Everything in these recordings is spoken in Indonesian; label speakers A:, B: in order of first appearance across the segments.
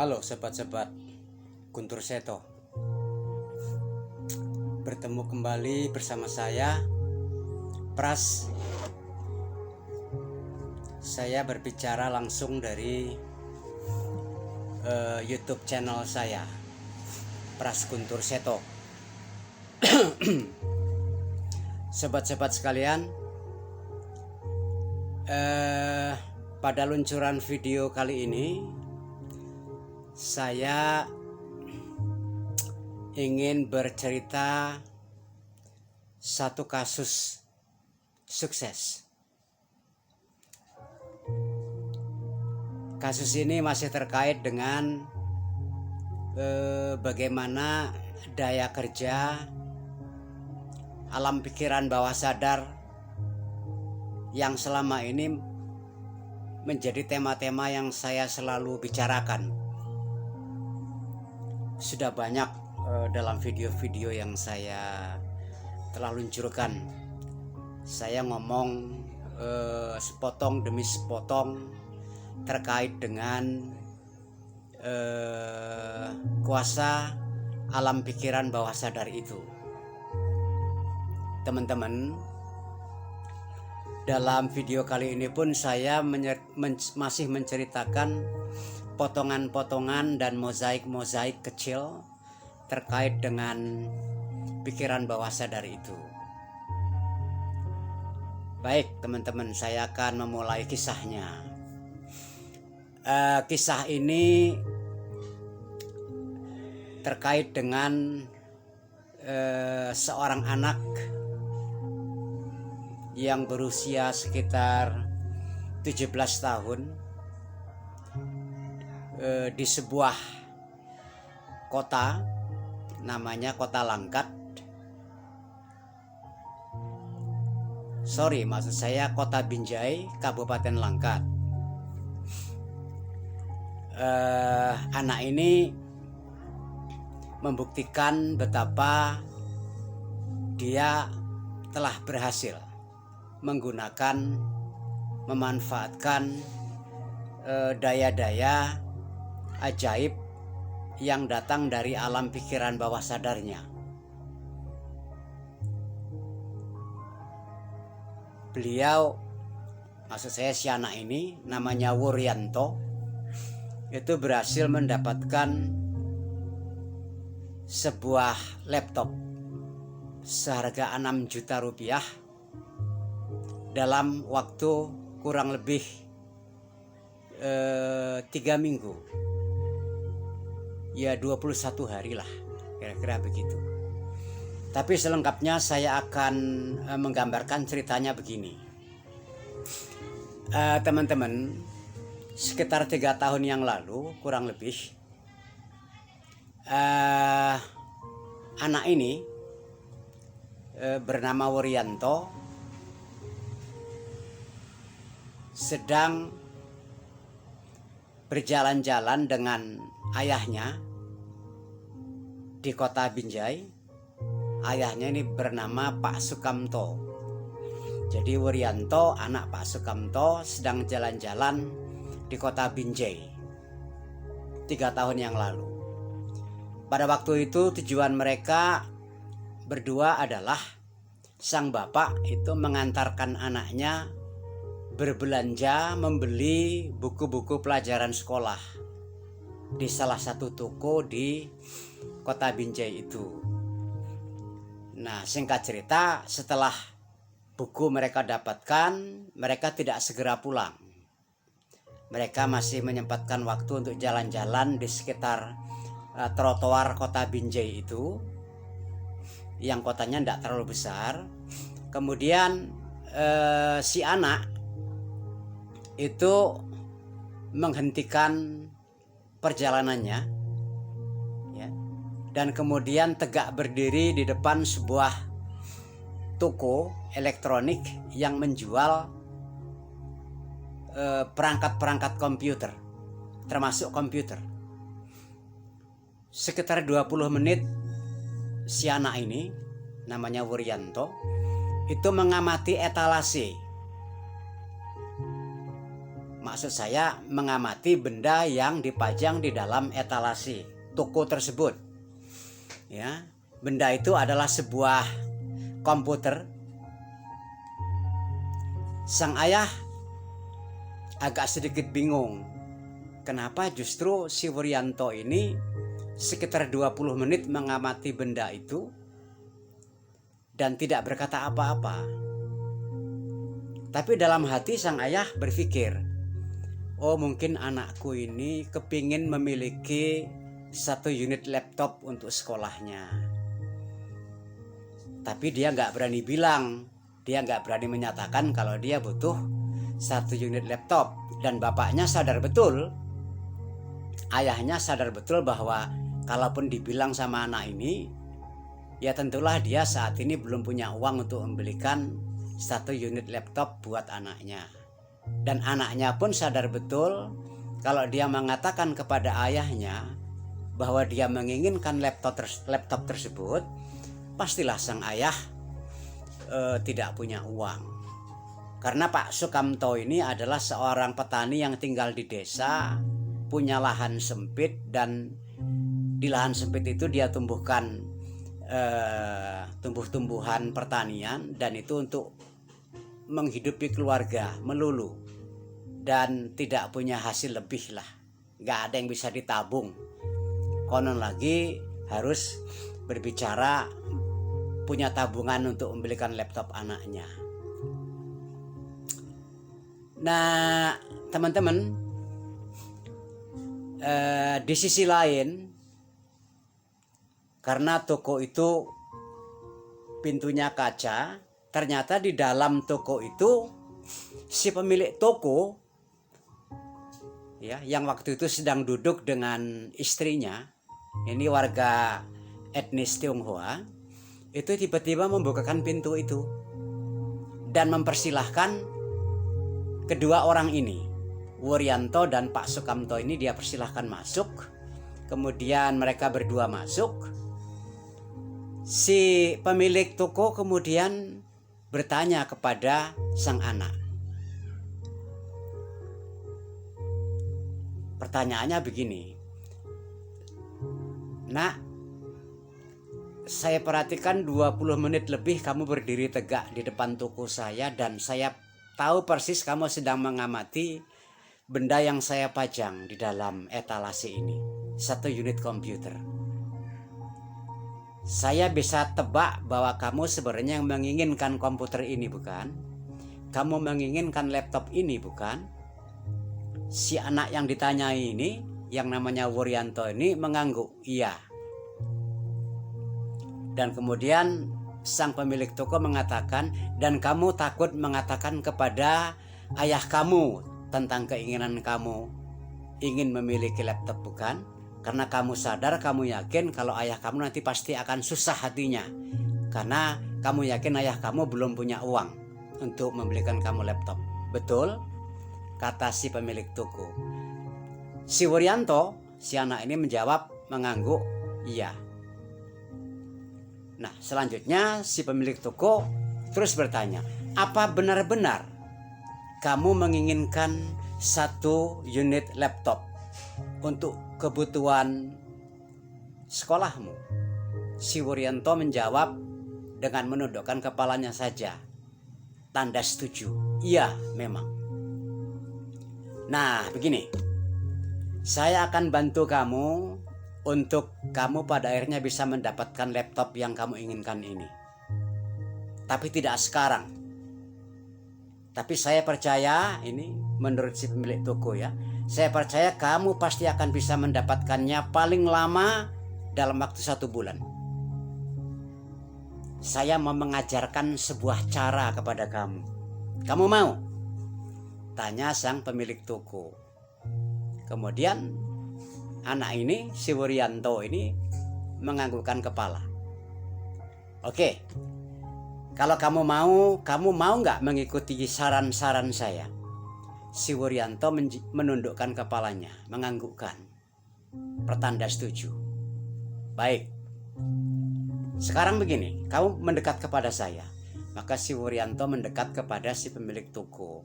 A: Halo sobat-sobat Guntur Seto, bertemu kembali bersama saya Pras. Saya berbicara langsung dari YouTube channel saya, Pras Guntur Seto. Sobat-sobat sekalian, pada luncuran video kali ini saya ingin bercerita satu kasus sukses. Kasus ini masih terkait dengan bagaimana daya kerja, alam pikiran bawah sadar yang selama ini menjadi tema-tema yang saya selalu bicarakan. Sudah banyak dalam video-video yang saya telah luncurkan, saya ngomong sepotong demi sepotong terkait dengan kuasa alam pikiran bawah sadar itu. Teman-teman, dalam video kali ini pun saya masih menceritakan potongan-potongan dan mozaik-mozaik kecil terkait dengan pikiran bawah sadar itu. Baik teman-teman, saya akan memulai kisahnya. Kisah ini terkait dengan seorang anak yang berusia sekitar 17 tahun di sebuah kota, namanya Kota Langkat. Maksud saya Kota Binjai, Kabupaten Langkat. Anak ini membuktikan betapa dia telah berhasil memanfaatkan daya-daya ajaib yang datang dari alam pikiran bawah sadarnya. Beliau, maksud saya si anak ini namanya Wuryanto, itu berhasil mendapatkan sebuah laptop seharga 6 juta rupiah dalam waktu kurang lebih 3 minggu. Ya 21 hari lah, kira-kira begitu. Tapi selengkapnya saya akan menggambarkan ceritanya begini. Teman-teman, sekitar 3 tahun yang lalu kurang lebih, anak ini bernama Wuryanto sedang berjalan-jalan dengan ayahnya di Kota Binjai. Ayahnya ini bernama Pak Sukamto. Jadi Wuryanto, anak Pak Sukamto, sedang jalan-jalan di Kota Binjai 3 tahun yang lalu. Pada waktu itu tujuan mereka berdua adalah sang bapak itu mengantarkan anaknya berbelanja, membeli buku-buku pelajaran sekolah di salah satu toko di Kota Binjai itu. Nah, singkat cerita, setelah buku mereka dapatkan, mereka tidak segera pulang. Mereka masih menyempatkan waktu untuk jalan-jalan di sekitar trotoar Kota Binjai itu, yang kotanya tidak terlalu besar. Kemudian si anak itu menghentikan perjalanannya, ya, dan kemudian tegak berdiri di depan sebuah toko elektronik yang menjual perangkat-perangkat komputer, termasuk komputer. Sekitar 20 menit si anak ini, namanya Wuryanto, itu mengamati etalase Maksud saya mengamati benda yang dipajang di dalam etalase toko tersebut. Ya, benda itu adalah sebuah komputer. Sang ayah agak sedikit bingung. Kenapa justru si Wuryanto ini sekitar 20 menit mengamati benda itu dan tidak berkata apa-apa. Tapi dalam hati sang ayah berpikir, oh mungkin anakku ini kepingin memiliki 1 unit laptop untuk sekolahnya. Tapi dia nggak berani bilang, dia nggak berani menyatakan kalau dia butuh 1 unit laptop. Dan bapaknya sadar betul, ayahnya sadar betul bahwa kalaupun dibilang sama anak ini, ya tentulah dia saat ini belum punya uang untuk membelikan 1 unit laptop buat anaknya. Dan anaknya pun sadar betul kalau dia mengatakan kepada ayahnya bahwa dia menginginkan laptop tersebut, pastilah sang ayah tidak punya uang. Karena Pak Sukamto ini adalah seorang petani yang tinggal di desa, punya lahan sempit, dan di lahan sempit itu dia tumbuhkan tumbuh-tumbuhan pertanian, dan itu untuk menghidupi keluarga melulu, dan tidak punya hasil lebih lah, nggak ada yang bisa ditabung. Konon lagi harus berbicara punya tabungan untuk membelikan laptop anaknya. Nah teman-teman, di sisi lain, karena toko itu pintunya kaca, ternyata di dalam toko itu si pemilik toko, ya, yang waktu itu sedang duduk dengan istrinya, ini warga etnis Tionghoa, itu tiba-tiba membukakan pintu itu dan mempersilahkan kedua orang ini, Wuryanto dan Pak Sukamto ini, dia persilahkan masuk. Kemudian mereka berdua masuk. Si pemilik toko kemudian bertanya kepada sang anak. Pertanyaannya begini, Nak, saya perhatikan 20 menit lebih kamu berdiri tegak di depan toko saya, dan saya tahu persis kamu sedang mengamati benda yang saya pajang di dalam etalase ini, 1 unit komputer. Saya bisa tebak bahwa kamu sebenarnya yang menginginkan komputer ini, bukan? Kamu menginginkan laptop ini, bukan? Si anak yang ditanyai ini, yang namanya Wuryanto ini, mengangguk, iya. Dan kemudian sang pemilik toko mengatakan, dan kamu takut mengatakan kepada ayah kamu tentang keinginan kamu ingin memiliki laptop, bukan? Karena kamu sadar, kamu yakin kalau ayah kamu nanti pasti akan susah hatinya, karena kamu yakin ayah kamu belum punya uang untuk membelikan kamu laptop. Betul? Kata si pemilik toko. Si Wuryanto, si anak ini menjawab mengangguk, iya. Nah selanjutnya si pemilik toko terus bertanya, apa benar-benar kamu menginginkan 1 unit laptop untuk kebutuhan sekolahmu? Si Wuryanto menjawab dengan menundukkan kepalanya saja, tanda setuju, iya memang. Nah begini, saya akan bantu kamu untuk kamu pada akhirnya bisa mendapatkan laptop yang kamu inginkan ini. Tapi tidak sekarang. Tapi saya percaya, ini menurut si pemilik toko ya, saya percaya kamu pasti akan bisa mendapatkannya paling lama dalam waktu 1 bulan. Saya mau mengajarkan sebuah cara kepada kamu. Kamu mau? Tanya sang pemilik toko. Kemudian anak ini, si Wuryanto ini, menganggukkan kepala. Oke, kalau kamu mau nggak mengikuti saran-saran saya? Si Wuryanto menundukkan kepalanya, menganggukkan, pertanda setuju. Baik, sekarang begini, kamu mendekat kepada saya. Maka si Wuryanto mendekat kepada si pemilik toko.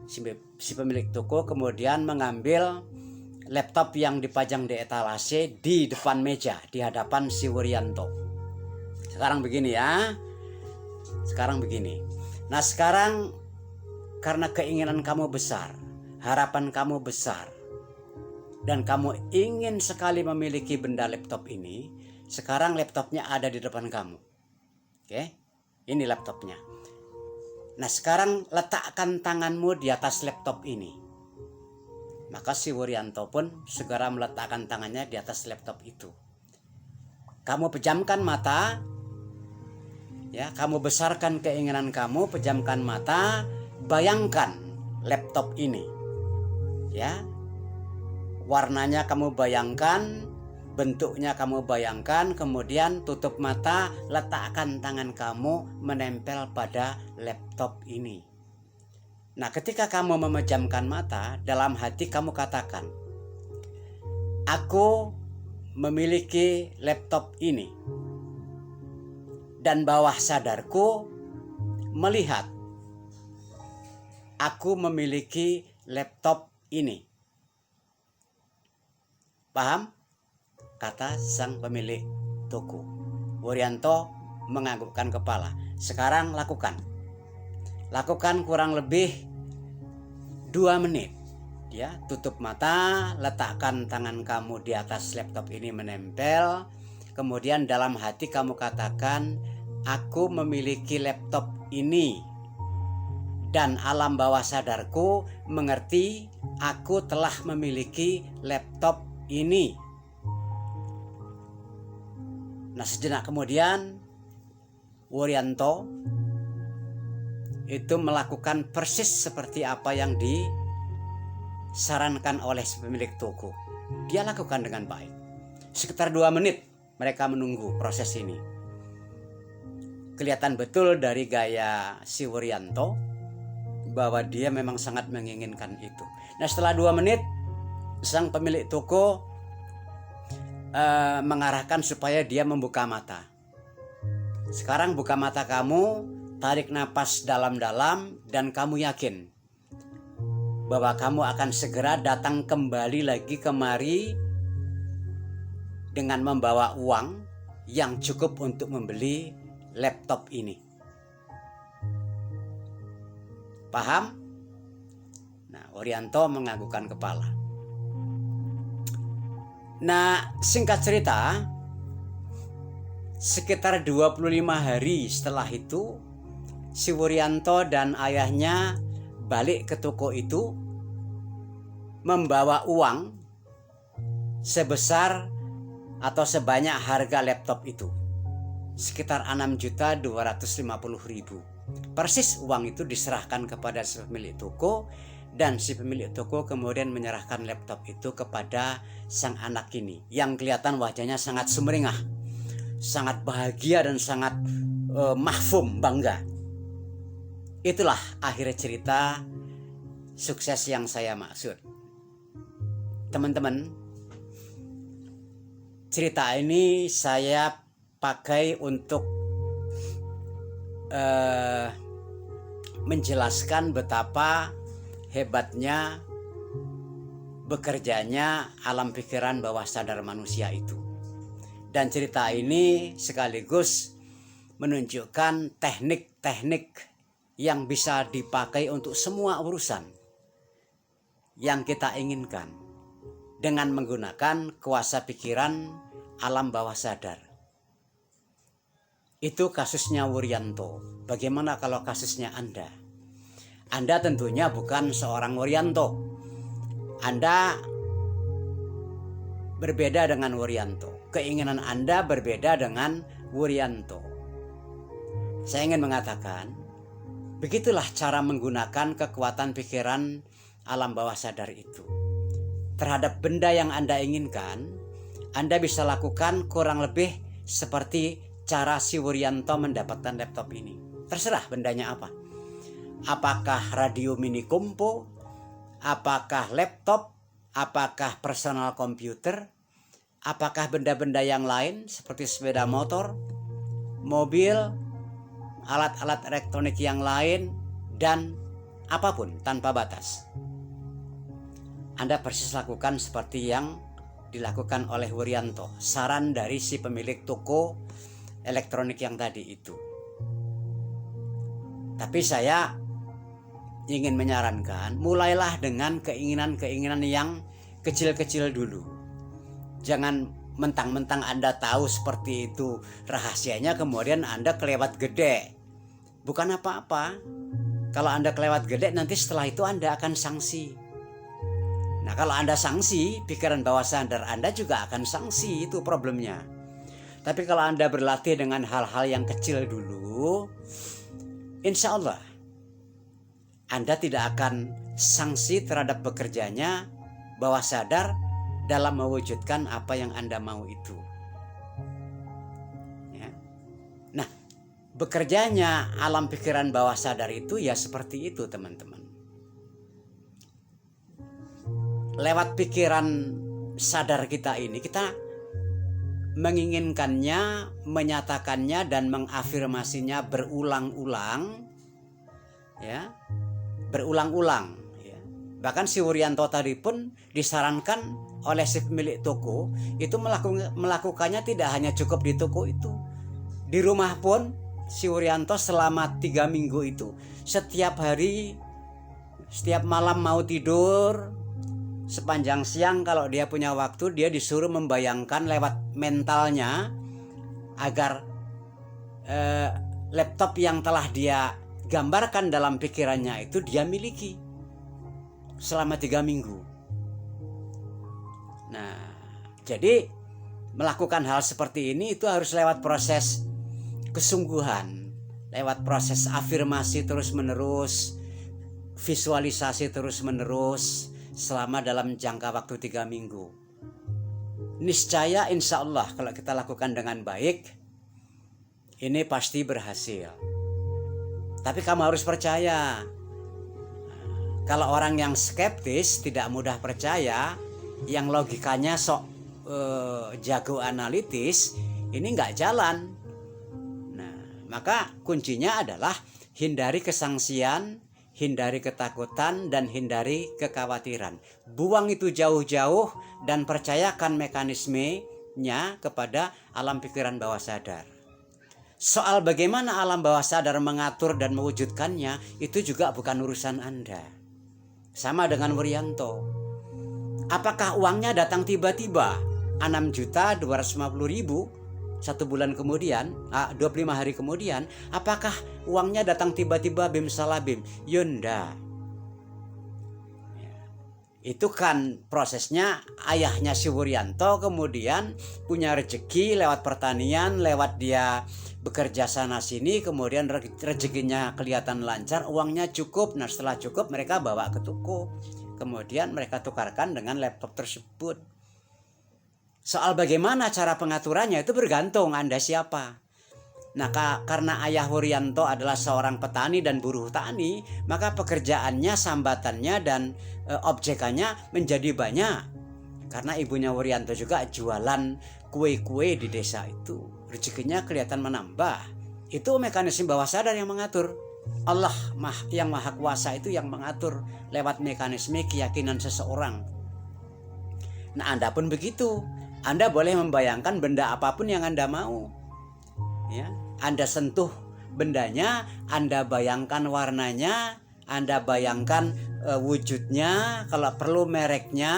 A: Si pemilik toko kemudian mengambil laptop yang dipajang di etalase di depan meja di hadapan si Wuryanto. Sekarang begini ya. Sekarang begini. Nah sekarang karena keinginan kamu besar, harapan kamu besar, dan kamu ingin sekali memiliki benda laptop ini, sekarang laptopnya ada di depan kamu. Oke, ini laptopnya. Nah sekarang letakkan tanganmu di atas laptop ini. Maka si Wuryanto pun segera meletakkan tangannya di atas laptop itu. Kamu pejamkan mata, ya, kamu besarkan keinginan kamu, pejamkan mata, bayangkan laptop ini, ya, warnanya kamu bayangkan, bentuknya kamu bayangkan, kemudian tutup mata, letakkan tangan kamu menempel pada laptop ini. Nah, ketika kamu memejamkan mata, dalam hati kamu katakan, aku memiliki laptop ini. Dan bawah sadarku melihat, aku memiliki laptop ini. Paham? Kata sang pemilik toko. Wuryanto menganggukkan kepala. Sekarang lakukan. Lakukan kurang lebih 2 menit. Ya, tutup mata, letakkan tangan kamu di atas laptop ini menempel. Kemudian dalam hati kamu katakan, aku memiliki laptop ini. Dan alam bawah sadarku mengerti aku telah memiliki laptop ini. Nah sejenak kemudian Wuryanto itu melakukan persis seperti apa yang disarankan oleh pemilik toko. Dia lakukan dengan baik. Sekitar 2 menit mereka menunggu proses ini. Kelihatan betul dari gaya si Wuryanto bahwa dia memang sangat menginginkan itu. Nah setelah 2 menit sang pemilik toko mengarahkan supaya dia membuka mata. Sekarang buka mata kamu, tarik napas dalam-dalam, dan kamu yakin bahwa kamu akan segera datang kembali lagi kemari dengan membawa uang yang cukup untuk membeli laptop ini. Paham? Nah, Wuryanto menganggukkan kepala. Nah, singkat cerita, sekitar 25 hari setelah itu, si Wuryanto dan ayahnya balik ke toko itu membawa uang sebesar atau sebanyak harga laptop itu. Sekitar 6.250.000. Persis uang itu diserahkan kepada si pemilik toko, dan si pemilik toko kemudian menyerahkan laptop itu kepada sang anak ini yang kelihatan wajahnya sangat sumringah, sangat bahagia dan sangat mahfum, bangga. Itulah akhir cerita sukses yang saya maksud. Teman-teman, cerita ini saya pakai untuk menjelaskan betapa hebatnya bekerjanya alam pikiran bawah sadar manusia itu. Dan cerita ini sekaligus menunjukkan teknik-teknik yang bisa dipakai untuk semua urusan yang kita inginkan dengan menggunakan kuasa pikiran alam bawah sadar. Itu kasusnya Wuryanto. Bagaimana kalau kasusnya Anda? Anda tentunya bukan seorang Wuryanto. Anda berbeda dengan Wuryanto. Keinginan Anda berbeda dengan Wuryanto. Saya ingin mengatakan, begitulah cara menggunakan kekuatan pikiran alam bawah sadar itu. Terhadap benda yang Anda inginkan, Anda bisa lakukan kurang lebih seperti cara si Wuryanto mendapatkan laptop ini. Terserah bendanya apa. Apakah radio mini kompo, apakah laptop, apakah personal komputer, apakah benda-benda yang lain seperti sepeda motor, mobil, alat-alat elektronik yang lain, dan apapun tanpa batas. Anda persis lakukan seperti yang dilakukan oleh Wuryanto, saran dari si pemilik toko elektronik yang tadi itu. Tapi saya ingin menyarankan, mulailah dengan keinginan-keinginan yang kecil-kecil dulu. Jangan mentang-mentang Anda tahu seperti itu rahasianya, kemudian Anda kelewat gede. Bukan apa-apa. Kalau Anda kelewat gede, nanti setelah itu Anda akan sanksi. Nah, kalau Anda sanksi, pikiran bawah sadar Anda juga akan sanksi, itu problemnya. Tapi kalau Anda berlatih dengan hal-hal yang kecil dulu, insya Allah Anda tidak akan sanksi terhadap bekerjanya bawah sadar dalam mewujudkan apa yang Anda mau itu. Ya. Nah, bekerjanya alam pikiran bawah sadar itu ya seperti itu, teman-teman. Lewat pikiran sadar kita ini, kita menginginkannya, menyatakannya, dan mengafirmasinya berulang-ulang, ya, berulang-ulang. Ya. Bahkan si Wuryanto tadi pun disarankan oleh si pemilik toko itu melakukannya tidak hanya cukup di toko itu, di rumah pun si Wuryanto selama 3 minggu itu setiap hari, setiap malam mau tidur, sepanjang siang kalau dia punya waktu, dia disuruh membayangkan lewat mentalnya agar laptop yang telah dia gambarkan dalam pikirannya itu dia miliki selama 3 minggu. Nah, jadi melakukan hal seperti ini itu harus lewat proses kesungguhan, lewat proses afirmasi terus-menerus, visualisasi terus-menerus, selama dalam jangka waktu 3 minggu. Niscaya insya Allah kalau kita lakukan dengan baik, ini pasti berhasil. Tapi kamu harus percaya. Kalau orang yang skeptis, tidak mudah percaya, yang logikanya sok jago analitis, ini nggak jalan. Nah, maka kuncinya adalah hindari kesangsian, hindari ketakutan, dan hindari kekhawatiran. Buang itu jauh-jauh dan percayakan mekanismenya kepada alam pikiran bawah sadar. Soal bagaimana alam bawah sadar mengatur dan mewujudkannya, itu juga bukan urusan Anda. Sama dengan Wuryanto. Apakah uangnya datang tiba-tiba? 6.250.000 1 bulan kemudian, 25 hari kemudian, apakah uangnya datang tiba-tiba bim salabim? Yunda. Itu kan prosesnya ayahnya si Wuryanto kemudian punya rezeki lewat pertanian, lewat dia bekerja sana sini, kemudian rezekinya kelihatan lancar, uangnya cukup. Nah, setelah cukup mereka bawa ke toko, kemudian mereka tukarkan dengan laptop tersebut. Soal bagaimana cara pengaturannya itu bergantung Anda siapa. Nah, karena ayah Wuryanto adalah seorang petani dan buruh tani, maka pekerjaannya, sambatannya, dan objekannya menjadi banyak. Karena ibunya Wuryanto juga jualan kue-kue di desa itu, rezekinya kelihatan menambah. Itu mekanisme bawah sadar yang mengatur. Allah yang maha kuasa itu yang mengatur lewat mekanisme keyakinan seseorang. Nah, Anda pun begitu. Anda boleh membayangkan benda apapun yang Anda mau. Ya, Anda sentuh bendanya, Anda bayangkan warnanya, Anda bayangkan wujudnya, kalau perlu mereknya,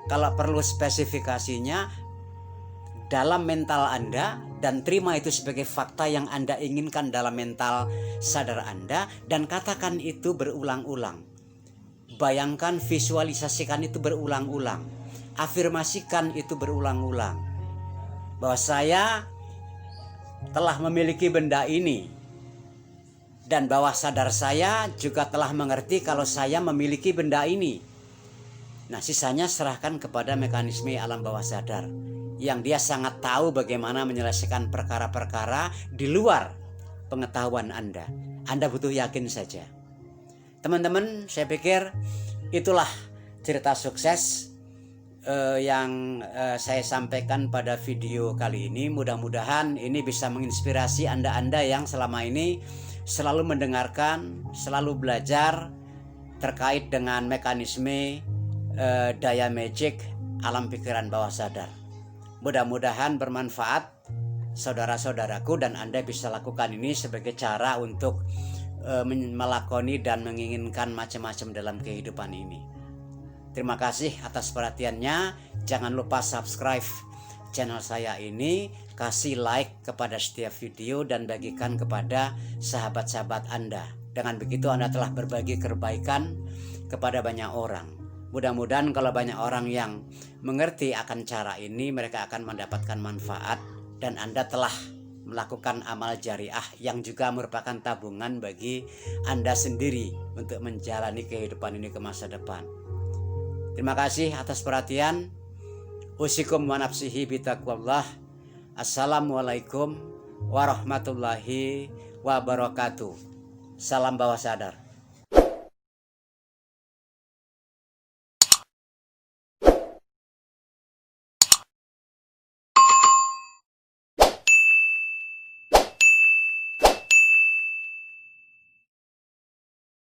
A: kalau perlu spesifikasinya dalam mental Anda, dan terima itu sebagai fakta yang Anda inginkan dalam mental sadar Anda, dan katakan itu berulang-ulang. Bayangkan, visualisasikan itu berulang-ulang. Afirmasikan itu berulang-ulang, bahwa saya telah memiliki benda ini, dan bawah sadar saya juga telah mengerti kalau saya memiliki benda ini. Nah, sisanya serahkan kepada mekanisme alam bawah sadar yang dia sangat tahu bagaimana menyelesaikan perkara-perkara di luar pengetahuan Anda. Anda butuh yakin saja. Teman-teman, saya pikir itulah cerita sukses yang saya sampaikan pada video kali ini. Mudah-mudahan ini bisa menginspirasi Anda yang selama ini selalu mendengarkan, selalu belajar, terkait dengan mekanisme daya magic alam pikiran bawah sadar. Mudah-mudahan bermanfaat saudara-saudaraku, dan Anda bisa lakukan ini sebagai cara untuk melakoni dan menginginkan macam-macam dalam kehidupan ini. Terima kasih atas perhatiannya. Jangan lupa subscribe channel saya ini, kasih like kepada setiap video, dan bagikan kepada sahabat-sahabat Anda. Dengan begitu Anda telah berbagi kebaikan kepada banyak orang. Mudah-mudahan kalau banyak orang yang mengerti akan cara ini, mereka akan mendapatkan manfaat, dan Anda telah melakukan amal jariah yang juga merupakan tabungan bagi Anda sendiri untuk menjalani kehidupan ini ke masa depan. Terima kasih atas perhatian. Usikum wa nafsihi bitaqwallah. Assalamualaikum warahmatullahi wabarakatuh. Salam bawah sadar.